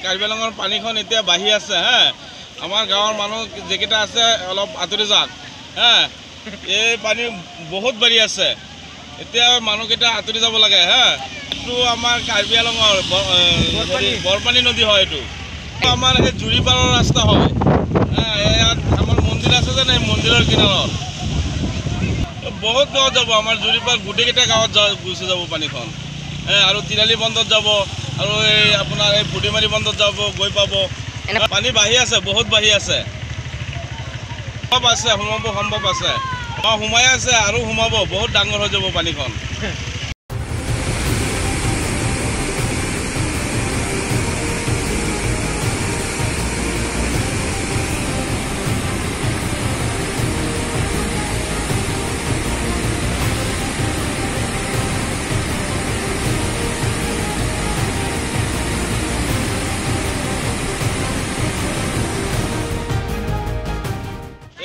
কাৰ্বি আংলঙৰ পানীখন এতিয়া বাঢ়ি আছে হা। আমাৰ গাঁৱৰ মানুহ যেকেইটা আছে অলপ আঁতৰি যাওক হা। এই পানী বহুত বাঢ়ি আছে, এতিয়া মানুহকেইটা আঁতৰি যাব লাগে হা। এইটো আমাৰ কাৰ্বি আংলঙৰ বৰপানী নদী হয়। এইটো আমাৰ সেই জুৰিপাৰৰ ৰাস্তা হয় হা। ইয়াত আমাৰ মন্দিৰ আছে যে এই মন্দিৰৰ কিনাৰত বহুত গাঁৱত যাব। আমাৰ জুৰিপাৰ গোটেইকেইটা গাঁৱত গুচি যাব পানীখন আৰু তিৰালি বন্ধত যাব আৰু এই আপোনাৰ এই পুডিমাৰি বন্ধত যাব, গৈ পাব। পানী বাঢ়ি আছে, বহুত বাঢ়ি আছে, সম্ভৱ আছে, সোমাব সম্ভৱ আছে। সোমাই আছে আৰু সোমাব, বহুত ডাঙৰ হৈ যাব পানীখন।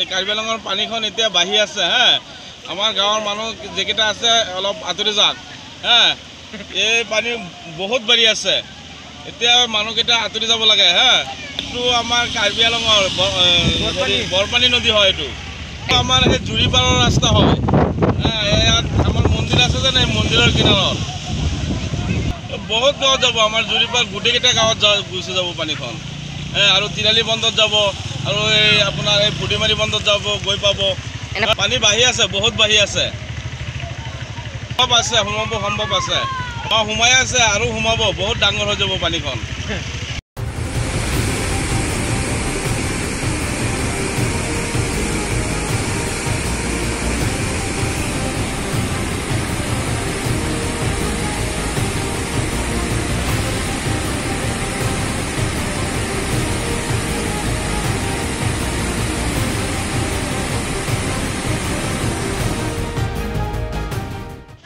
এই কাৰ্বি আংলঙৰ পানীখন এতিয়া বাঢ়ি আছে হা। আমাৰ গাঁৱৰ মানুহ যেকেইটা আছে অলপ আঁতৰি যাওক হা। এই পানী বহুত বাঢ়ি আছে, এতিয়া মানুহকেইটা আঁতৰি যাব লাগে হা। এইটো আমাৰ কাৰ্বি আংলঙৰ বৰপানী নদী হয়। এইটো আমাৰ সেই জুৰিপাৰৰ ৰাস্তা হয় হা। ইয়াত আমাৰ মন্দিৰ আছে যে এই মন্দিৰৰ কিনাৰত বহুত গাঁৱত যাব। আমাৰ জুৰিপাৰ গোটেইকেইটা গাঁৱত গুচি যাব পানীখন আৰু তিৰালি বন্ধত যাব আৰু এই আপোনাৰ এই পুডিমাৰি বন্ধত যাব, গৈ পাব। পানী বাঢ়ি আছে, বহুত বাঢ়ি আছে, সম্ভৱ আছে, সোমাব সম্ভৱ আছে। সোমাই আছে আৰু সোমাব, বহুত ডাঙৰ হৈ যাব পানীখন।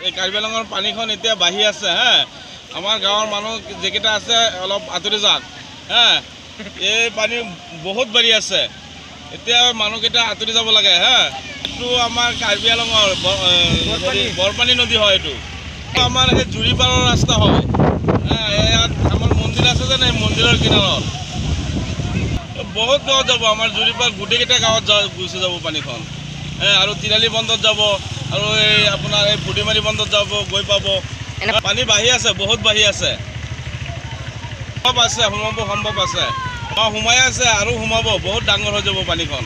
এই কাৰ্বি আংলঙৰ পানীখন এতিয়া বাঢ়ি আছে হা। আমাৰ গাঁৱৰ মানুহ যেকেইটা আছে অলপ আঁতৰি যাওক হা। এই পানী বহুত বাঢ়ি আছে, এতিয়া মানুহকেইটা আঁতৰি যাব লাগে হা। এইটো আমাৰ কাৰ্বি আংলঙৰ বৰপানী নদী হয়। এইটো আমাৰ সেই জুৰিপাৰৰ ৰাস্তা হয় হা। ইয়াত আমাৰ মন্দিৰ আছে যে এই মন্দিৰৰ কিনাৰত বহুত গাঁৱত যাব। আমাৰ জুৰিপাৰ গোটেইকেইটা গাঁৱত গুচি যাব পানীখন আৰু তিৰালি বন্ধত যাব আৰু এই আপোনাৰ এই পুডিমাৰি বন্ধত যাব, গৈ পাব। পানী বাঢ়ি আছে, বহুত বাঢ়ি আছে, সম্ভৱ আছে, সোমাব সম্ভৱ আছে। সোমাই আছে আৰু সোমাব, বহুত ডাঙৰ হৈ যাব পানীখন।